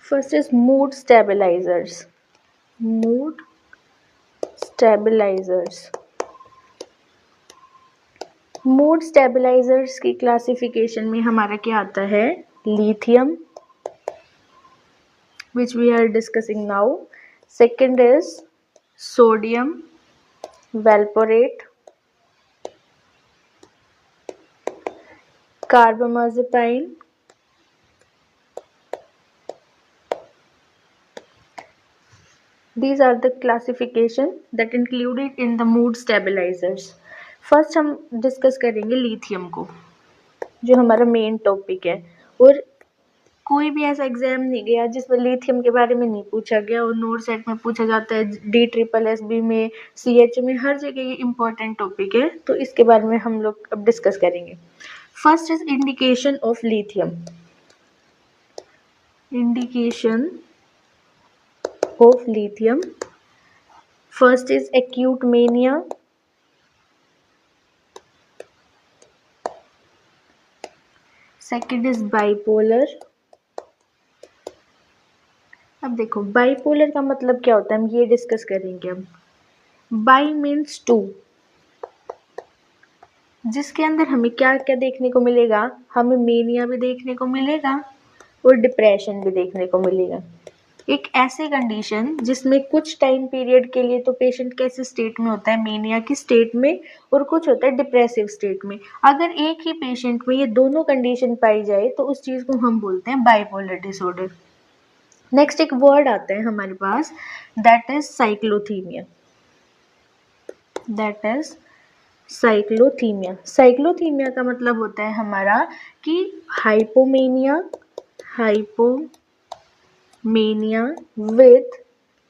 First is mood stabilizers. Mood stabilizers. Mood stabilisers की classification में हमारा क्या आता है? Lithium, which we are discussing now. Second is sodium valproate, carbamazepine, these are the classification that included in the mood stabilizers. First हम discuss करेंगे lithium को, जो हमारा मेन टॉपिक है। और कोई भी ऐसा एग्जाम नहीं गया जिसमें लिथियम के बारे में नहीं पूछा गया, और नोट सेट में पूछा जाता है, DSSB में, CH में, हर जगह ये इम्पोर्टेंट टॉपिक है। तो इसके बारे में हम लोग अब डिस्कस करेंगे। First is indication of lithium. Indication of lithium, first is acute mania, second is bipolar. अब देखो बाइपोलर का मतलब क्या होता है, हम ये डिस्कस करेंगे। अब बाई मीन्स टू, जिसके अंदर हमें क्या क्या देखने को मिलेगा, हमें मेनिया भी देखने को मिलेगा और डिप्रेशन भी देखने को मिलेगा। एक ऐसी कंडीशन जिसमें कुछ टाइम पीरियड के लिए तो पेशेंट कैसे स्टेट में होता है, मेनिया की स्टेट में, और कुछ होता है डिप्रेसिव स्टेट में। अगर एक ही पेशेंट में ये दोनों कंडीशन पाई जाए तो उस चीज को हम बोलते हैं बाइपोलर डिसऑर्डर। नेक्स्ट एक वर्ड आता है हमारे पास, that is cyclothymia. That is cyclothymia. Cyclothymia का मतलब होता है हमारा कि hypomania, hypomania with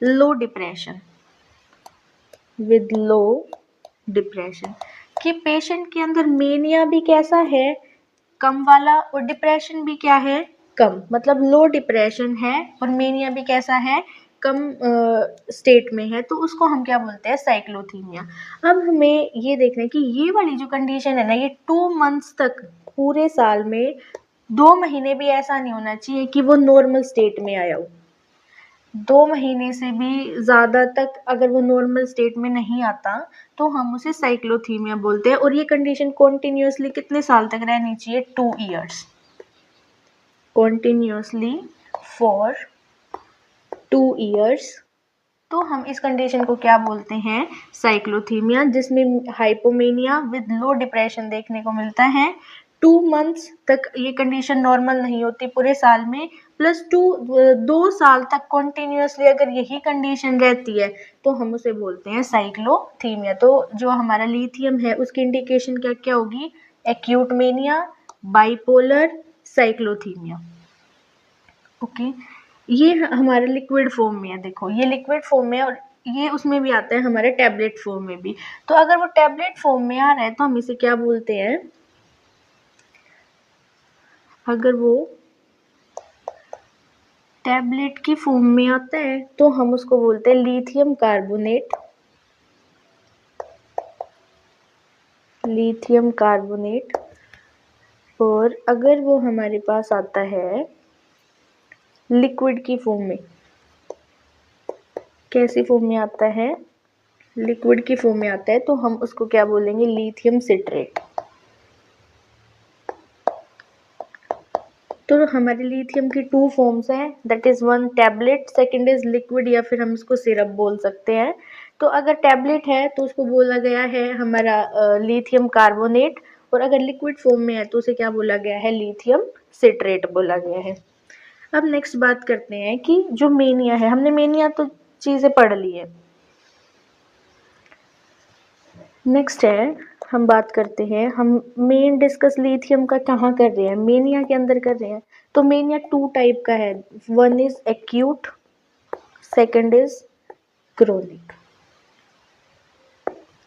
low depression, with low depression, कि पेशेंट के अंदर मेनिया भी कैसा है, कम वाला, और डिप्रेशन भी क्या है, कम। मतलब लो डिप्रेशन है और मेनिया भी कैसा है, कम स्टेट में है, तो उसको हम क्या बोलते हैं, साइक्लोथीमिया। अब हमें ये देखना है कि ये वाली जो कंडीशन है ना, ये 2 मंथ्स तक, पूरे साल में 2 महीने भी ऐसा नहीं होना चाहिए कि वो नॉर्मल स्टेट में आया हो। 2 महीने से भी ज़्यादा तक अगर वो नॉर्मल स्टेट में नहीं आता तो हम उसे साइक्लोथीमिया बोलते हैं। और ये कंडीशन कॉन्टिन्यूसली कितने साल तक रहनी चाहिए, 2 ईयर्स, कॉन्टिन्यूसली फॉर 2 ईयर्स। तो हम इस कंडीशन को क्या बोलते हैं, साइक्लोथीमिया, जिसमें हाइपोमेनिया विद लो डिप्रेशन देखने को मिलता है। 2 मंथ्स तक ये कंडीशन नॉर्मल नहीं होती पूरे साल में, प्लस 2 साल तक कॉन्टिन्यूसली अगर यही कंडीशन रहती है तो हम उसे बोलते हैं साइक्लोथीमिया। तो जो हमारा लिथियम है उसकी इंडिकेशन क्या क्या होगी, एक्यूट मेनिया, बाइपोलर, साइक्लोथीमिया। ओके, ये हमारे लिक्विड फॉर्म में है। देखो ये लिक्विड फॉर्म में, और ये उसमें भी आता है हमारे टैबलेट फॉर्म में भी। तो अगर वो टैबलेट फॉर्म में आ रहा है तो हम इसे क्या बोलते हैं, अगर वो टैबलेट की फॉर्म में आता है तो हम उसको बोलते हैं लिथियम कार्बोनेट, लिथियम कार्बोनेट। और अगर वो हमारे पास आता है लिक्विड की फॉर्म में, कैसी फॉर्म में आता है, लिक्विड की फॉर्म में आता है, तो हम उसको क्या बोलेंगे, लिथियम सिट्रेट। तो हमारे लिथियम की 2 फॉर्म्स हैं, that is 1 tablet, second is liquid, या फिर हम इसको सिरप बोल सकते हैं। तो अगर टैबलेट है तो उसको बोला गया है हमारा लिथियम कार्बोनेट, और अगर लिक्विड फॉर्म में है तो उसे क्या बोला गया है, लिथियम सिट्रेट बोला गया है। अब नेक्स्ट बात करते हैं कि जो मेनिया है, हमने मेनिया तो चीजें पढ़ ली है। नेक्स्ट है, हम बात करते हैं, हम मेन डिस्कस लिथियम का कहाँ कर रहे हैं, मेनिया के अंदर कर रहे हैं। तो मेनिया 2 टाइप का है, 1 is acute, second is chronic.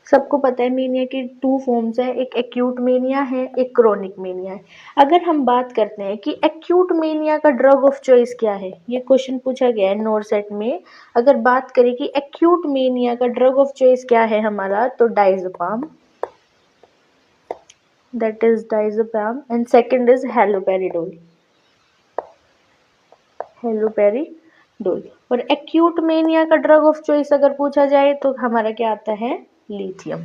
सबको पता है मेनिया की 2 फॉर्म्स है, एक एक्यूट मेनिया है, एक क्रोनिक मेनिया है। अगर हम बात करते हैं कि एक्यूट मेनिया का ड्रग ऑफ चॉइस क्या है, ये क्वेश्चन पूछा गया है नोट सेट में। अगर बात करें कि एक्यूट मेनिया का ड्रग ऑफ चॉइस क्या है हमारा, तो diazepam, that is diazepam, and second is haloperidol, haloperidol. और एक्यूट मेनिया का ड्रग ऑफ चॉइस अगर पूछा जाए तो हमारा क्या आता है, लिथियम।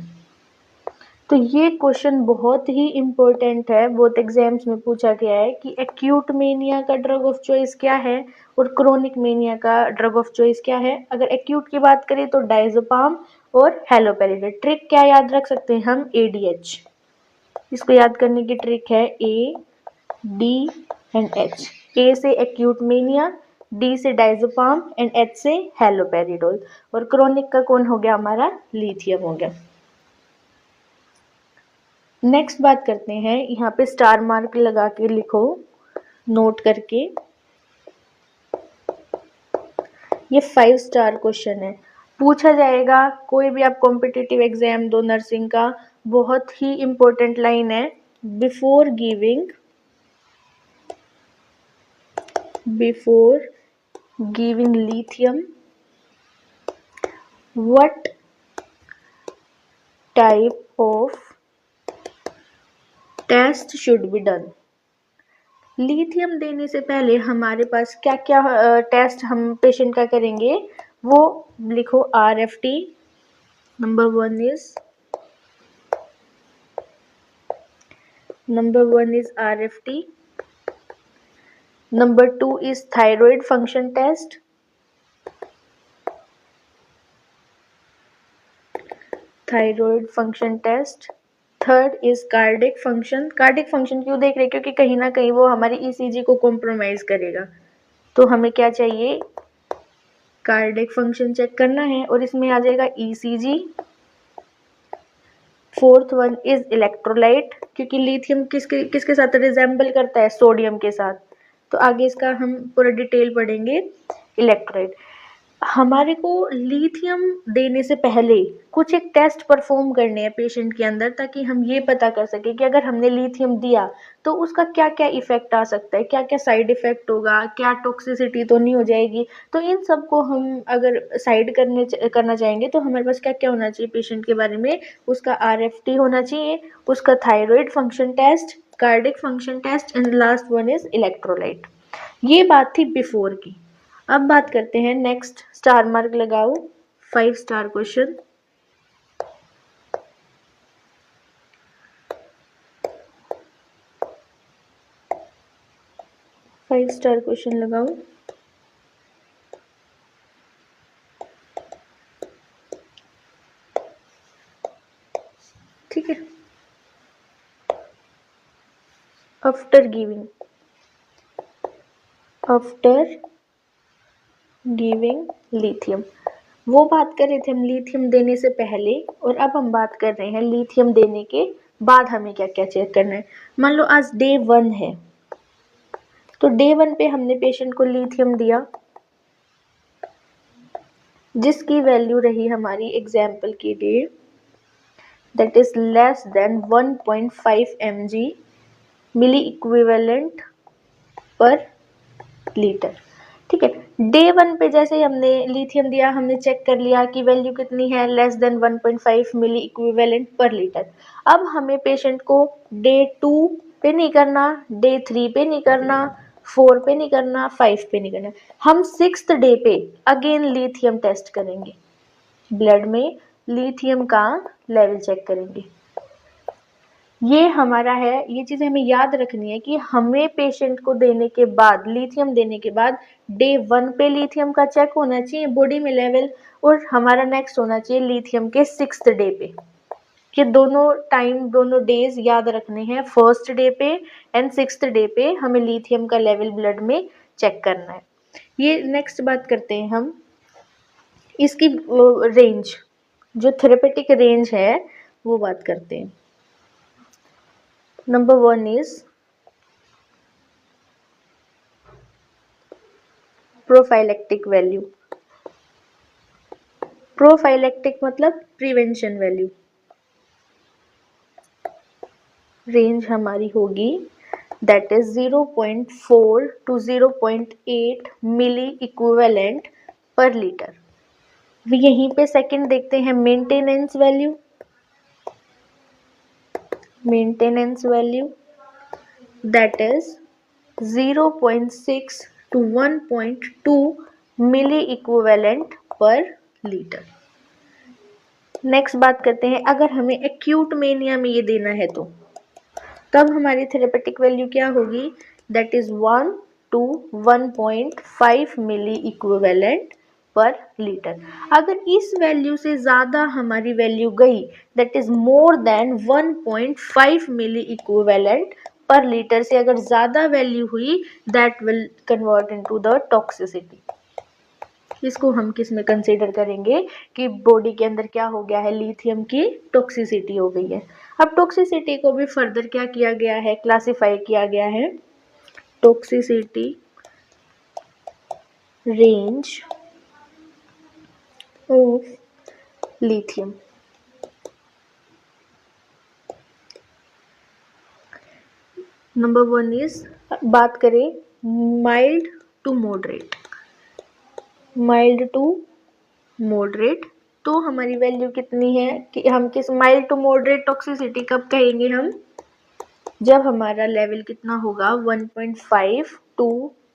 तो ये क्वेश्चन बहुत ही इम्पोर्टेंट है, बहुत एग्जाम्स में पूछा गया है कि एक्यूट मेनिया का ड्रग ऑफ चॉइस क्या है और क्रोनिक मेनिया का ड्रग ऑफ चॉइस क्या है। अगर एक्यूट की बात करें तो डायज़ोपाम और हेलोपेरिडोल। ट्रिक क्या याद रख सकते हैं हम, ADH। इसको याद करने की ट्रिक है ADH। A से एक्यूट मेनिया, D से डायज़ोपाम एंड H से हेलोपेरिडोल। और क्रोनिक का कौन हो गया हमारा, लिथियम हो गया। नेक्स्ट बात करते हैं, यहाँ पे स्टार मार्क लगा के लिखो नोट करके। ये 5 स्टार क्वेश्चन है, पूछा जाएगा कोई भी आप कॉम्पिटिटिव एग्जाम दो नर्सिंग का। बहुत ही इंपॉर्टेंट लाइन है, before giving lithium what type of test should be done। Lithium देने से पहले हमारे पास क्या क्या टेस्ट हम पेशेंट का करेंगे, वो लिखो। RFT number one is RFT। Number 2 is thyroid function test। Thyroid function test. Third is cardiac function. Cardiac function क्यों देख रहे, क्योंकि कहीं ना कहीं वो हमारी ECG को कॉम्प्रोमाइज करेगा, तो हमें क्या चाहिए, कार्डिक फंक्शन चेक करना है और इसमें आ जाएगा ECG। Fourth one is electrolyte, क्योंकि लिथियम किसके किसके साथ रिजेंबल करता है, सोडियम के साथ। तो आगे इसका हम पूरा डिटेल पढ़ेंगे। इलेक्ट्रोलाइट, हमारे को लिथियम देने से पहले कुछ एक टेस्ट परफॉर्म करने हैं पेशेंट के अंदर, ताकि हम ये पता कर सके कि अगर हमने लिथियम दिया तो उसका क्या क्या इफेक्ट आ सकता है, क्या क्या साइड इफेक्ट होगा, क्या टॉक्सिसिटी तो नहीं हो जाएगी। तो इन सब को हम अगर साइड करना चाहेंगे तो हमारे पास क्या क्या होना चाहिए पेशेंट के बारे में, उसका RFT होना चाहिए, उसका thyroid function test, cardiac function test and last one is electrolyte. ये बात थी बिफोर की। अब बात करते हैं नेक्स्ट, स्टार मार्क लगाओ 5 star question. Five star question लगाओ। ठीक है। आफ्टर गिविंग लिथियम, वो बात कर रहे थे हम लिथियम देने से पहले, और अब हम बात कर रहे हैं लिथियम देने के बाद हमें क्या क्या चेक करना है। मान लो आज डे 1 है, तो डे 1 पे हमने पेशेंट को लिथियम दिया, जिसकी वैल्यू रही हमारी एग्जाम्पल के लिए that is less than 1.5 mg milli equivalent per litre. ठीक है, डे 1 पे जैसे ही हमने लिथियम दिया, हमने चेक कर लिया कि वैल्यू कितनी है, less than 1.5 milli equivalent per litre. अब हमें पेशेंट को डे 2 पे नहीं करना, डे 3 पे नहीं करना, 4 पे नहीं करना, 5 पे नहीं करना, हम 6th डे पे अगेन लिथियम टेस्ट करेंगे, ब्लड में लिथियम का लेवल चेक करेंगे। ये हमारा है, ये चीज़ें हमें याद रखनी है कि हमें पेशेंट को देने के बाद, लिथियम देने के बाद डे 1 पे लिथियम का चेक होना चाहिए बॉडी में लेवल, और हमारा नेक्स्ट होना चाहिए लिथियम के 6th डे पे। ये दोनों टाइम, दोनों डेज याद रखने हैं, 1st डे पे एंड 6th डे पे हमें लिथियम का लेवल ब्लड में चेक करना है। ये नेक्स्ट बात करते हैं हम, इसकी रेंज, जो थेरेपेटिक रेंज है वो बात करते हैं। Number 1 is prophylactic value. Prophylactic मतलब प्रिवेंशन वैल्यू। रेंज हमारी होगी that is 0.4 to 0.8 milli equivalent per litre. यहीं पे सेकंड देखते हैं maintenance value. Maintenance value that is 0.6 to 1.2 milli equivalent per litre. Next बात करते हैं, अगर हमें एक्यूट मेनिया में ये देना है तो तब हमारी थेरेपेटिक वैल्यू क्या होगी, that is 1 to 1.5 milli equivalent per litre. अगर इस वैल्यू से ज़्यादा हमारी वैल्यू गई, that is more than 1.5 milli equivalent per litre से अगर ज़्यादा वैल्यू हुई, that will convert into the toxicity. इसको हम किस में कंसीडर करेंगे कि बॉडी के अंदर क्या हो गया है, लिथियम की टॉक्सिसिटी हो गई है। अब टॉक्सिसिटी को भी फर्दर क्या किया गया है, क्लासिफाई किया गया है, toxicity range of lithium. Number 1 is, बात करें mild to moderate, mild to moderate, तो हमारी वैल्यू कितनी है कि हम किस माइल्ड टू मॉडरेट टॉक्सिसिटी कब कहेंगे हम, जब हमारा लेवल कितना होगा 1.5 to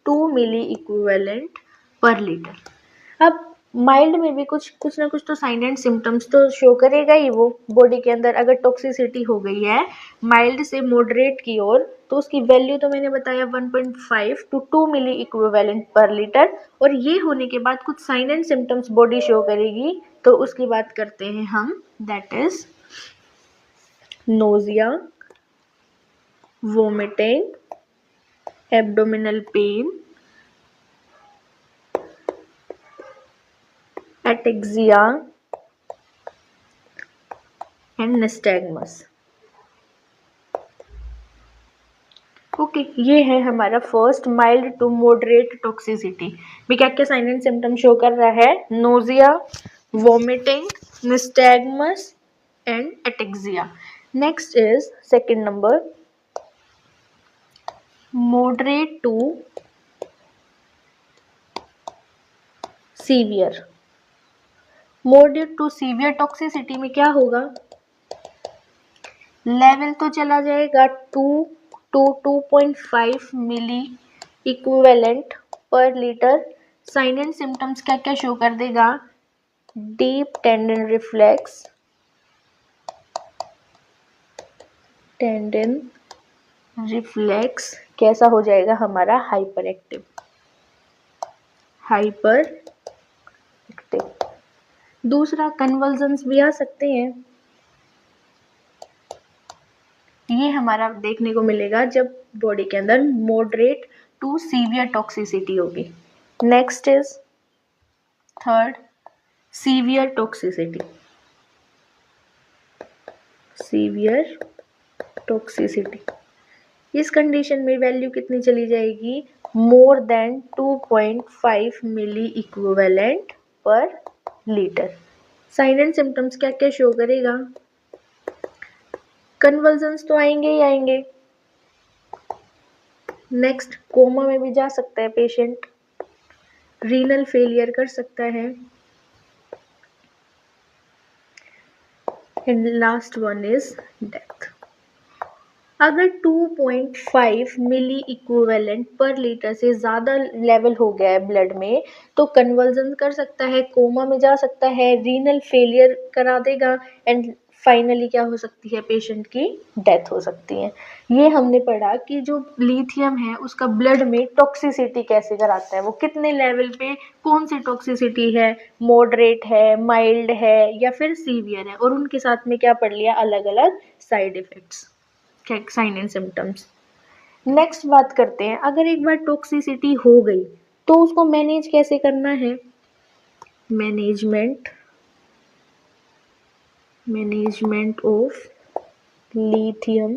2 milli equivalent per litre. अब माइल्ड में भी कुछ ना कुछ तो साइन एंड सिम्टम्स तो शो करेगा ही वो बॉडी के अंदर। अगर टॉक्सिसिटी हो गई है माइल्ड से मॉडरेट की ओर, तो उसकी वैल्यू तो मैंने बताया 1.5 to 2 milli equivalent per litre, और ये होने के बाद कुछ sign and symptoms body show करेगी, तो उसकी बात करते हैं हम, that is nausea, vomiting, abdominal pain, ataxia and nystagmus। Okay, ये है हमारा first mild to moderate toxicity में क्या क्या साइन एंड सिम्टम शो कर रहा है, nausea, vomiting, nystagmus and ataxia. Next is second number, moderate to severe. Moderate to severe toxicity में क्या होगा, लेवल तो चला जाएगा 2 to 2.5 milli equivalent per litre. Sign and symptoms क्या क्या शो कर देगा, deep tendon reflex, tendon reflex कैसा हो जाएगा हमारा, हाइपर एक्टिव, हाइपर एक्टिव। दूसरा, कन्वल्जन्स भी आ सकते हैं, ये हमारा देखने को मिलेगा जब बॉडी के अंदर मॉडरेट टू सीवियर टॉक्सिसिटी होगी। Next is third, severe toxicity, severe toxicity. इस कंडीशन में वैल्यू कितनी चली जाएगी, more than 2.5 milli equivalent per litre. Sign and symptoms क्या क्या शो करेगा, कन्वल्जन्स तो आएंगे ही आएंगे। नेक्स्ट, कोमा में भी जा सकता है पेशेंट, रीनल फेलियर कर सकता है, and last one is death. अगर 2.5 मिली इक्विवेलेंट पर लीटर से ज़्यादा लेवल हो गया है ब्लड में, तो कन्वर्जन कर सकता है, कोमा में जा सकता है, रीनल फेलियर करा देगा, एंड फाइनली क्या हो सकती है, पेशेंट की डेथ हो सकती है। ये हमने पढ़ा कि जो लिथियम है उसका ब्लड में टॉक्सिसिटी कैसे कराता है, वो कितने लेवल पे कौन सी टॉक्सिसिटी है, मॉडरेट है, माइल्ड है या फिर सीवियर है, और उनके साथ में क्या पढ़ लिया, अलग अलग side effects, sign and symptoms. Next बात करते हैं, अगर एक बार टॉक्सिसिटी हो गई तो उसको मैनेज कैसे करना है, मैनेजमेंट ऑफ लिथियम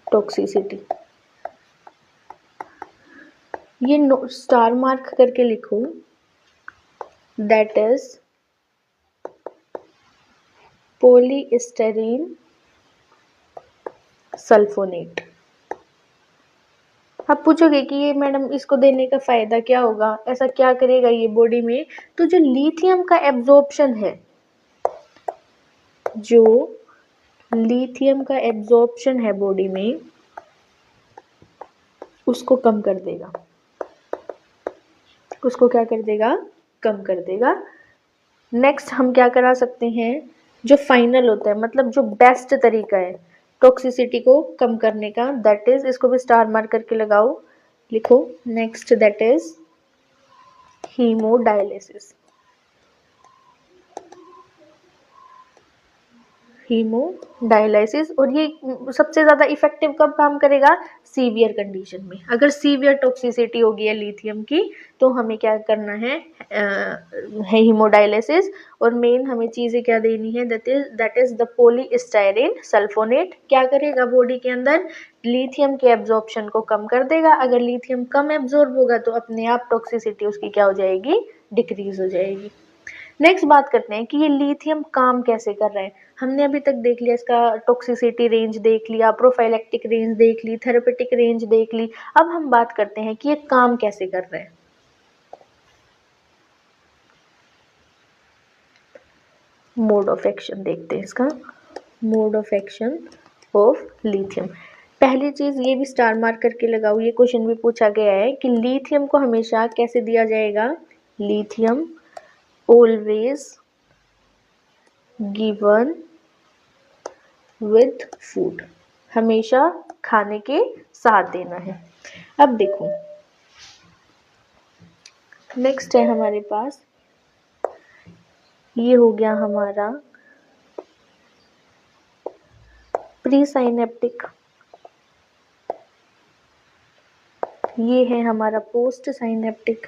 टॉक्सिसिटी। ये स्टार मार्क करके लिखो, दैट इज पॉलीस्टाइरीन सल्फोनेट। आप पूछोगे कि ये मैडम इसको देने का फायदा क्या होगा, ऐसा क्या करेगा ये बॉडी में, तो जो लिथियम का एब्जॉर्प्शन है, जो लिथियम का एब्जॉर्प्शन है बॉडी में, उसको कम कर देगा, उसको क्या कर देगा, कम कर देगा। नेक्स्ट हम क्या करा सकते हैं, जो फाइनल होता है, मतलब जो बेस्ट तरीका है टॉक्सिसिटी को कम करने का, दैट इज, इसको भी स्टार मार्क करके लगाओ, लिखो next, that is haemodialysis. Haemodialysis, और ये सबसे ज़्यादा इफेक्टिव कब काम करेगा, सीवियर कंडीशन में। अगर सीवियर टॉक्सिसिटी होगी है लिथियम की, तो हमें क्या करना है हीमोडायलिसिस। और मेन हमें चीज़ें क्या देनी है, that is the polystyrene sulfonate. क्या करेगा बॉडी के अंदर, लिथियम के एब्जॉर्प्शन को कम कर देगा। अगर लिथियम कम एब्जॉर्ब होगा तो अपने आप टॉक्सिसिटी उसकी क्या हो जाएगी, डिक्रीज हो जाएगी। नेक्स्ट बात करते हैं कि ये लिथियम काम कैसे कर रहा है। हमने अभी तक देख लिया, इसका टॉक्सिसिटी रेंज देख लिया, प्रोफाइलेक्टिक रेंज देख ली, थेरेपेटिक रेंज देख ली। अब हम बात करते हैं कि ये काम कैसे कर रहा है। मोड ऑफ एक्शन देखते हैं इसका, mode of action of lithium. पहली चीज ये भी स्टार मार्क करके लगाओ, ये क्वेश्चन भी पूछा गया है कि लिथियम को हमेशा कैसे दिया जाएगा, lithium always given with food, हमेशा खाने के साथ देना है। अब देखो नेक्स्ट है हमारे पास, ये हो गया हमारा प्री साइनेप्टिक, ये है हमारा पोस्ट साइनेप्टिक।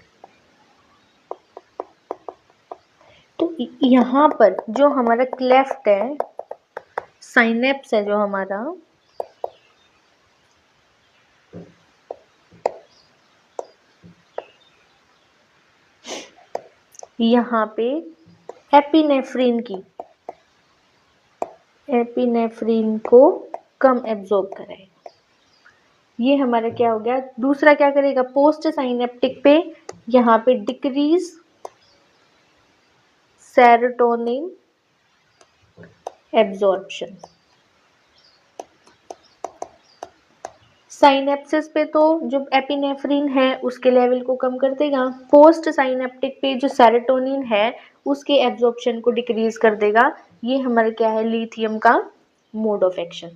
तो यहाँ पर जो हमारा क्लेफ्ट है, साइनेप्स है जो हमारा, यहाँ पे एपिनेफ्रीन को कम एब्जॉर्ब कराएगा। ये हमारा क्या हो गया। दूसरा क्या करेगा, पोस्ट साइनेप्टिक पे यहाँ पे डिक्रीज सेरोटोनिन एब्जॉर्प्शन। साइनेप्सिस पे तो जो एपिनेफ्रीन है उसके लेवल को कम कर देगा, पोस्ट साइनेप्टिक पे जो सेरोटोनिन है उसके एब्जॉर्प्शन को डिक्रीज कर देगा। ये हमारा क्या है, लिथियम का मोड ऑफ एक्शन।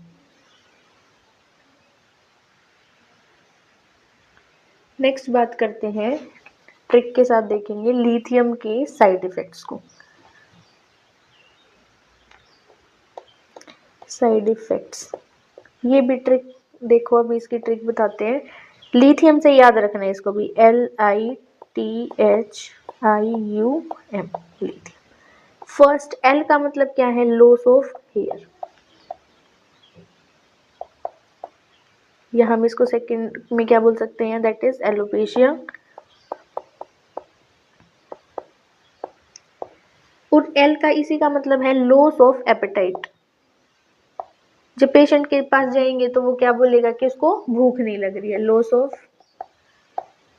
नेक्स्ट बात करते हैं, ट्रिक के साथ देखेंगे लिथियम के साइड इफेक्ट्स को। साइड इफेक्ट्स, ये भी ट्रिक देखो, अभी इसकी ट्रिक बताते हैं। लिथियम से याद रखना है इसको भी, LITHIUM, लिथियम। फर्स्ट L का मतलब क्या है, लॉस ऑफ हेयर, या हम इसको सेकंड में क्या बोल सकते हैं, दैट इज एलोपेशिया। और L का इसी का मतलब है लॉस ऑफ एपेटाइट। जब पेशेंट के पास जाएंगे तो वो क्या बोलेगा कि उसको भूख नहीं लग रही है, लॉस ऑफ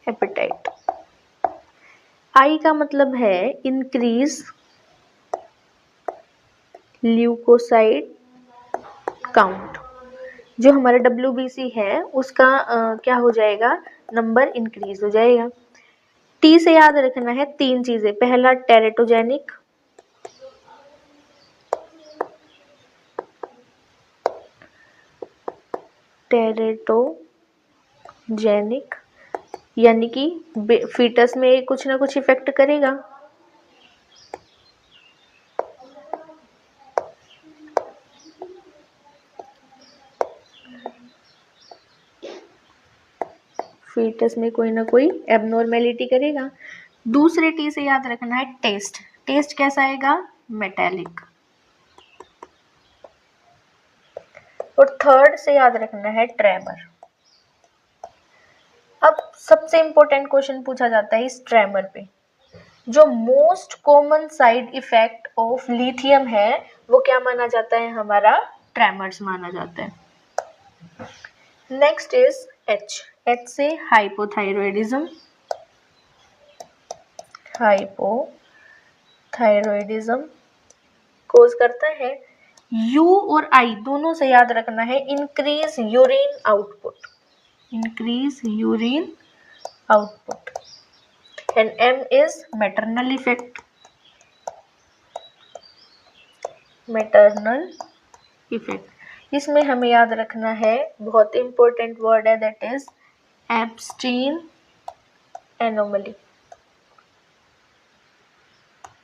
एपेटाइट। I का मतलब है इंक्रीज ल्यूकोसाइड काउंट। जो हमारा WBC है उसका क्या हो जाएगा, नंबर इंक्रीज हो जाएगा। T से याद रखना है तीन चीजें, पहला टेरेटोजेनिक, यानी कि फीटस में कुछ ना कुछ इफेक्ट करेगा। फीटस में कोई ना कोई एबनॉर्मेलिटी करेगा। दूसरे T से याद रखना है टेस्ट, टेस्ट कैसा आएगा, मेटालिक। और थर्ड से याद रखना है ट्रेमर। अब सबसे इंपॉर्टेंट क्वेश्चन पूछा जाता है इस ट्रेमर पे, जो most common side effect of lithium है वो क्या माना जाता है, हमारा ट्रेमर्स माना जाता है। नेक्स्ट इज H से हाइपोथायरॉयडिज्म, कोज करता है। U और I दोनों से याद रखना है increase urine output, increase urine output, and M is maternal effect. Maternal effect. इसमें हमें याद रखना है, बहुत इंपॉर्टेंट वर्ड है, that is Ebstein anomaly.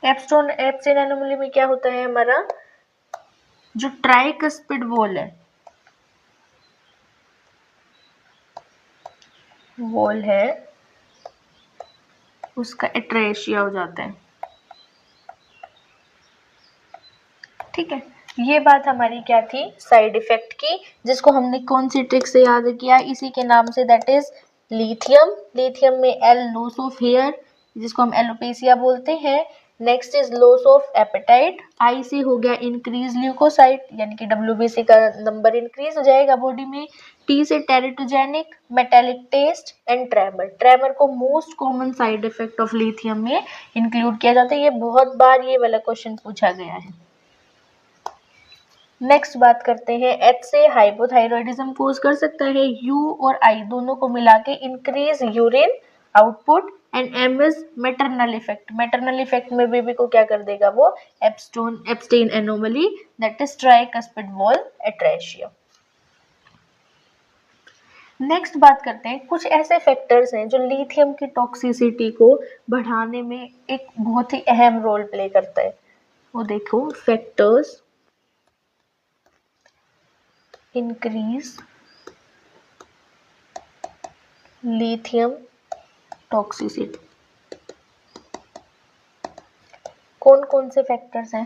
Ebstein anomaly में क्या होता है, हमारा जो ट्राइकस्पिड वॉल है उसका एट्रेशिया हो जाता है। ठीक है, ये बात हमारी क्या थी, साइड इफेक्ट की, जिसको हमने कौन सी ट्रिक से याद किया, इसी के नाम से, दैट इज लिथियम। लिथियम में एल, लॉस ऑफ हेयर, जिसको हम एलोपेसिया बोलते हैं। Next is loss of appetite. I से हो गया इंक्रीज ल्यूकोसाइट, यानी कि WBC का नंबर इंक्रीज हो जाएगा बॉडी में। टी से teratogenic, metallic taste and tremor. Tremor को most common side effect of lithium में इंक्लूड किया जाता है। ये बहुत बार ये वाला क्वेश्चन पूछा गया है। नेक्स्ट बात करते हैं, एच से हाइपोथायरॉयडिज्म कोज कर सकता है। यू और आई दोनों को मिला के increase urine output, and M is maternal effect. Maternal effect में बेबी को क्या कर देगा, वो Ebstein anomaly, that is tricuspid valve atresia. Next बात करते हैं, कुछ ऐसे फैक्टर्स हैं जो लिथियम की टॉक्सिसिटी को बढ़ाने में एक बहुत ही अहम रोल प्ले करता है। वो देखो, फैक्टर्स increase lithium toxicity। कौन कौन से फैक्टर्स हैं?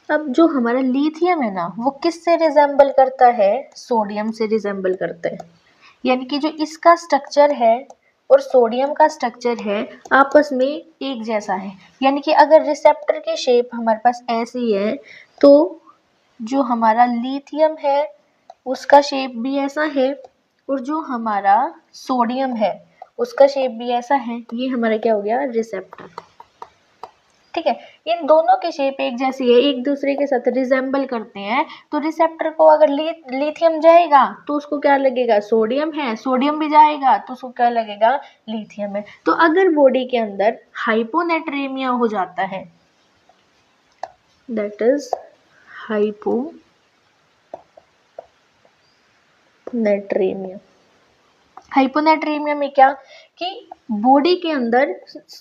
अब जो हमारा लिथियम है ना, वो किससे रिजेंबल करता है, सोडियम से रिजेंबल करता है। यानी कि जो इसका स्ट्रक्चर है और सोडियम का स्ट्रक्चर है, आपस में एक जैसा है। यानी कि अगर रिसेप्टर की शेप हमारे पास ऐसी है, तो जो हमारा लिथियम है उसका शेप भी ऐसा है, और जो हमारा सोडियम है उसका शेप भी ऐसा है। ये हमारा क्या हो गया, रिसेप्टर। ठीक है, इन दोनों की शेप एक जैसी है, एक दूसरे के साथ रिजेंबल करते हैं। तो रिसेप्टर को अगर लिथियम जाएगा तो उसको क्या लगेगा, सोडियम है। सोडियम भी जाएगा तो उसको क्या लगेगा, लिथियम है। तो अगर बॉडी के अंदर हाइपोनेट्रेमिया हो जाता है, दैट इज हाइपोनेट्रेमिया। हाइपोनेट्रेमिया में क्या, कि बॉडी के अंदर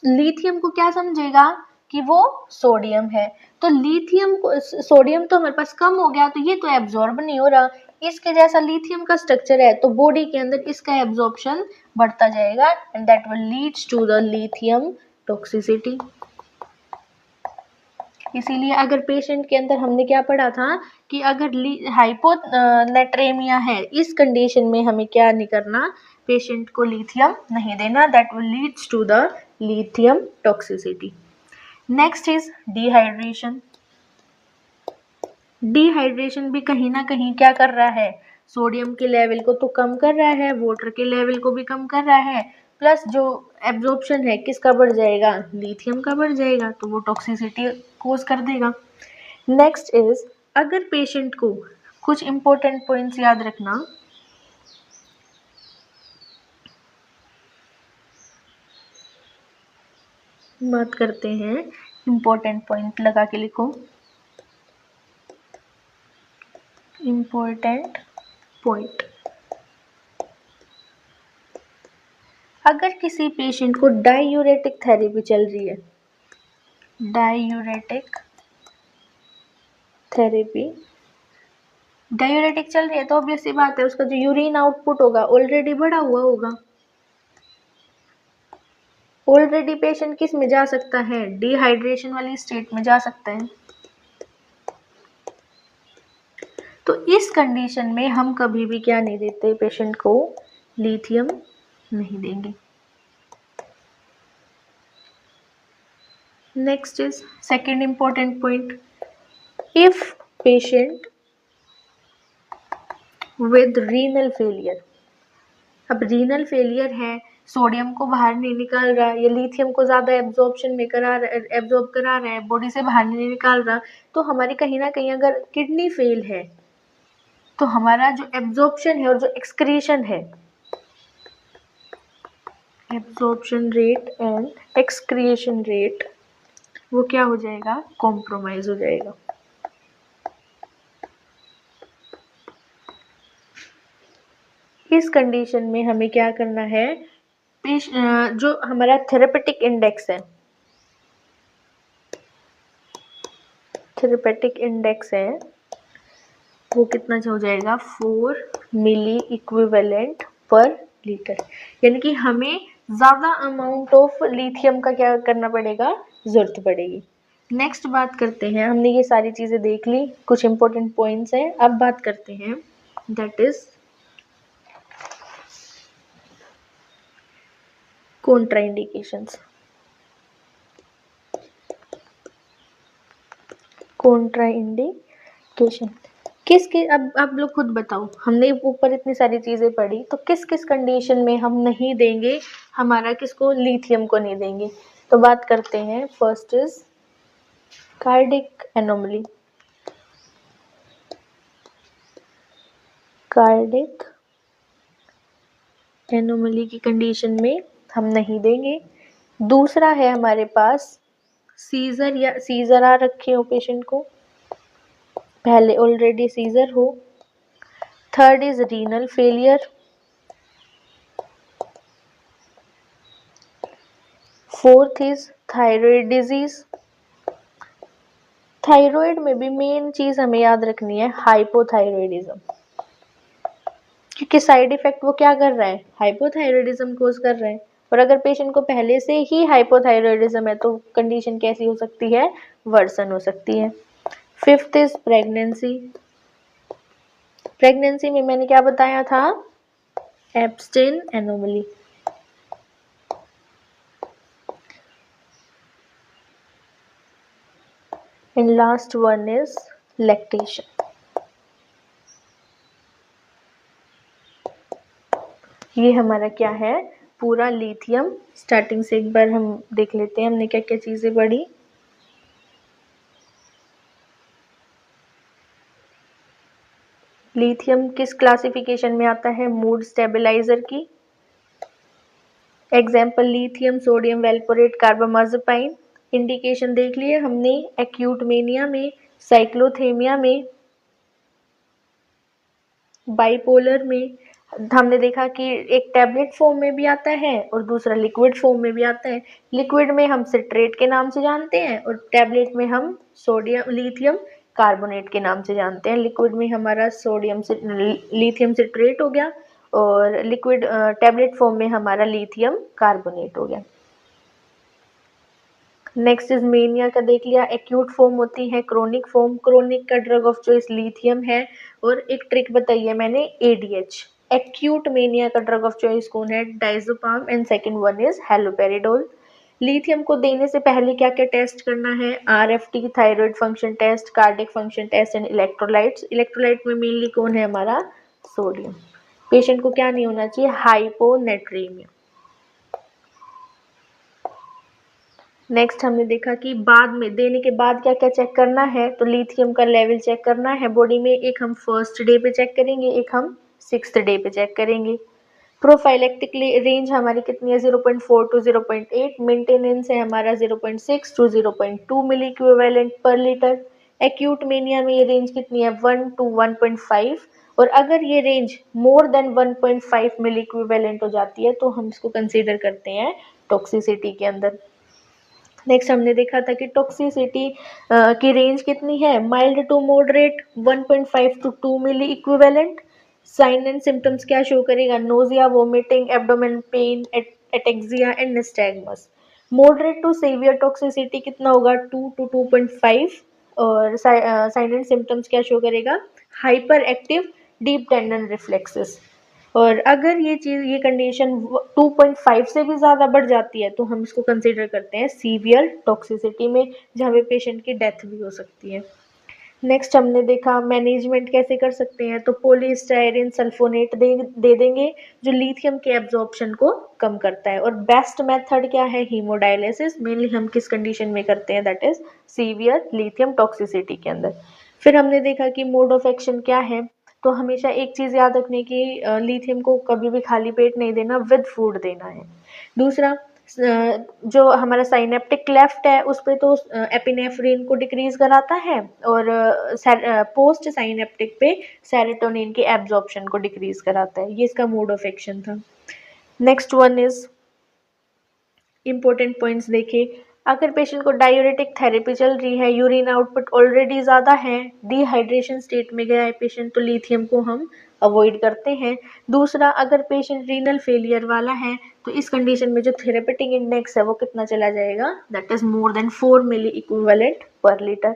लिथियम को क्या समझेगा कि वो सोडियम है। तो लिथियम को, सोडियम तो हमारे पास कम हो गया, तो ये तो एब्जॉर्ब नहीं हो रहा। इसके जैसा लिथियम का स्ट्रक्चर है, तो बॉडी के अंदर इसका एब्जॉर्प्शन बढ़ता जाएगा, and that will leads to the lithium toxicity. इसीलिए अगर पेशेंट के अंदर, हमने क्या पढ़ा था कि अगर हाइपोनेट्रेमिया है, इस कंडीशन में हमें क्या नहीं करना, पेशेंट को लिथियम नहीं देना, that will leads to the lithium toxicity. Next is dehydration. Dehydration भी कहीं ना कहीं क्या कर रहा है, सोडियम के लेवल को तो कम कर रहा है, वाटर के लेवल को भी कम कर रहा है, प्लस जो एब्जॉर्प्शन है किसका बढ़ जाएगा, लिथियम का बढ़ जाएगा, तो वो टॉक्सिसिटी कोज कर देगा। नेक्स्ट इज, अगर पेशेंट को, कुछ इंपॉर्टेंट पॉइंट्स याद रखना, बात करते हैं, इंपॉर्टेंट पॉइंट लगा के लिखो, इंपॉर्टेंट पॉइंट। अगर किसी पेशेंट को डायूरेटिक थेरेपी चल रही है, डायूरेटिक थेरेपी, डायूरेटिक चल रही है, तो ऑब्वियस सी बात है, उसका जो यूरिन आउटपुट होगा ऑलरेडी बढ़ा हुआ होगा। ऑलरेडी पेशेंट किस में जा सकता है, डिहाइड्रेशन वाली स्टेट में जा सकता है। तो इस कंडीशन में हम कभी भी क्या नहीं देते, पेशेंट को लिथियम नहीं देंगे। Next is second important point, if patient with renal failure. अब रीनल फेलियर है, सोडियम को बाहर नहीं निकाल रहा, या लिथियम को ज़्यादा एब्जॉर्प्शन में एब्जॉर्ब करा रहा है, बॉडी से बाहर नहीं निकाल रहा, तो हमारी कहीं ना कहीं अगर किडनी फेल है, तो हमारा जो एब्जॉर्प्शन है और जो एक्सक्रीशन है absorption rate and excretion rate वो क्या हो जाएगा, कॉम्प्रोमाइज हो जाएगा। इस कंडीशन में हमें क्या करना है, जो हमारा थेरेपेटिक इंडेक्स है, थेरेपेटिक इंडेक्स है वो कितना हो जाएगा, 4 मिली इक्विवेलेंट पर लीटर, यानी कि हमें ज़्यादा अमाउंट ऑफ लिथियम का क्या करना पड़ेगा, ज़रूरत पड़ेगी। नेक्स्ट बात करते हैं, हमने ये सारी चीज़ें देख ली, कुछ इंपॉर्टेंट पॉइंट्स हैं, अब बात करते हैं दैट इज कॉन्ट्राइंडिकेशंस। कॉन्ट्राइंडिकेशन किस किस, अब आप लोग खुद बताओ, हमने ऊपर इतनी सारी चीज़ें पढ़ी तो किस किस कंडीशन में हम नहीं देंगे, हमारा किसको, लिथियम को नहीं देंगे। तो बात करते हैं, first is cardiac anomaly. Cardiac anomaly की कंडीशन में हम नहीं देंगे। दूसरा है हमारे पास सीजर, या सीजर आ रखे हो पेशेंट को, पहले ऑलरेडी सीजर हो। Third is renal failure. Fourth is thyroid disease. Thyroid में भी मेन चीज हमें याद रखनी है हाइपोथायराइडिज्म, क्योंकि साइड इफेक्ट वो क्या कर रहा है, हाइपोथायराइडिज्म कोज कर रहा है। और अगर पेशेंट को पहले से ही हाइपोथायराइडिज्म है तो कंडीशन कैसी हो सकती है, वर्सन हो सकती है। Fifth is pregnancy. प्रेगनेंसी में मैंने क्या बताया था, abstain anomaly. And last one is lactation. ये हमारा क्या है, पूरा लिथियम। स्टार्टिंग से एक बार हम देख लेते हैं हमने क्या क्या चीजें पढ़ी। लिथियम किस क्लासिफिकेशन में आता है, मूड स्टेबलाइजर की। Example lithium sodium valproate carbamazepine. Indication देख लिए हमने, एक्यूट मेनिया में, साइक्लोथेमिया में, बाइपोलर में। हमने देखा कि एक टैबलेट फॉर्म में भी आता है और दूसरा लिक्विड फॉर्म में भी आता है। लिक्विड में हम सिट्रेट के नाम से जानते हैं और टैबलेट में हम सोडियम लिथियम कार्बोनेट के नाम से जानते हैं। लिक्विड में हमारा सोडियम लिथियम सिट्रेट हो गया और लिक्विड टैबलेट फॉर्म में हमारा लिथियम कार्बोनेट हो गया। नेक्स्ट इज मेनिया का देख लिया, एक्यूट फॉर्म होती है, क्रोनिक फॉर्म। क्रोनिक का ड्रग ऑफ चॉइस लिथियम है। और एक ट्रिक बताई है मैंने, एडीएच। एक्यूट मेनिया का ड्रग ऑफ चॉइस कौन है, diazepam. And second one is haloperidol. Lithium को देने से पहले क्या क्या टेस्ट करना है, RFT, thyroid function test, cardiac function test and electrolytes. Electrolyte में मेनली कौन है हमारा, सोडियम। पेशेंट को क्या नहीं होना चाहिए, हाइपोनेट्रीमिया। नेक्स्ट हमने देखा कि बाद में देने के बाद क्या क्या चेक करना है, तो लिथियम का लेवल चेक करना है बॉडी में। एक हम फर्स्ट डे पे चेक करेंगे, एक हम 6th डे पे चेक करेंगे। प्रोफाइलेक्टिक रेंज हमारी कितनी है, 0.4 टू 0.8। मेंटेनेंस है हमारा 0.6 to 0.2 milli equivalent per litre. Acute mania में ये रेंज कितनी है, 1 टू 1.5। और अगर ये रेंज मोर देन 1.5 मिली इक्विवेलेंट हो जाती है तो हम इसको कंसीडर करते हैं टॉक्सिसिटी के अंदर। नेक्स्ट हमने देखा था कि टॉक्सिसिटी की रेंज कितनी है, mild to moderate, 1.5 to 2 milliequivalent. Sign and symptoms क्या शो करेगा, nausea, vomiting, abdomen pain, ataxia and nystagmus. Moderate to severe toxicity कितना होगा, 2 टू 2.5। और साइन एंड सिम्टम्स क्या शो करेगा, hyper active deep tendon reflexes. और अगर ये कंडीशन 2.5 से भी ज़्यादा बढ़ जाती है तो हम इसको कंसीडर करते हैं सीवियर टॉक्सिसिटी में, जहाँ पे पेशेंट की डेथ भी हो सकती है। नेक्स्ट हमने देखा मैनेजमेंट कैसे कर सकते हैं, तो पॉलीस्टायरीन सल्फोनेट दे देंगे जो लिथियम के एब्जॉर्प्शन को कम करता है। और बेस्ट मेथड क्या है, हीमोडायलिसिस। मेनली हम किस कंडीशन में करते हैं, that is severe lithium toxicity के अंदर। फिर हमने देखा कि मोड ऑफ एक्शन क्या है, तो हमेशा एक चीज़ याद रखने की, लिथियम को कभी भी खाली पेट नहीं देना, विद फूड देना है। दूसरा जो हमारा साइनेप्टिक क्लेफ्ट है उस पे तो एपिनेफ्रिन को डिक्रीज कराता है, और पोस्ट साइनेप्टिक पे सेरोटोनिन के एब्जॉर्प्शन को डिक्रीज कराता है। ये इसका मोड ऑफ एक्शन था। Next one is important points देखिए, अगर पेशेंट को डायूरेटिक थेरेपी चल रही है, यूरिन आउटपुट ऑलरेडी ज़्यादा है, डिहाइड्रेशन स्टेट में गया है पेशेंट, तो लिथियम को हम अवॉइड करते हैं। दूसरा, अगर पेशेंट रीनल फेलियर वाला है तो इस कंडीशन में जो थेरेपेटिक इंडेक्स है वो कितना चला जाएगा, that is more than 4 milli equivalent per litre.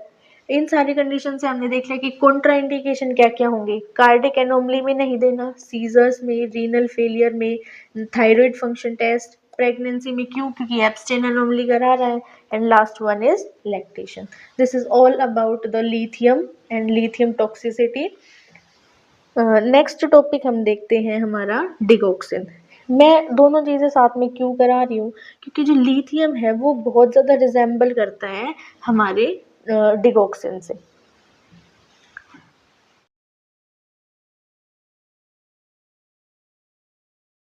इन सारी कंडीशन से हमने देख लिया कि कॉन्ट्रा इंडिकेशन क्या क्या होंगे। कार्डिक एनोमली में नहीं देना, सीजर्स में, रीनल फेलियर में, थायराइड फंक्शन टेस्ट, प्रेगनेंसी में क्यों, क्योंकि एब्स्टेन एनोमली करा रहा है, and last one is lactation. This is all about the lithium and lithium toxicity. Next topic हम देखते हैं हमारा डिगॉक्सिन। मैं दोनों चीज़ें साथ में क्यों करा रही हूँ, क्योंकि जो लिथियम है वो बहुत ज़्यादा रिजेंबल करता है हमारे डिगॉक्सिन से।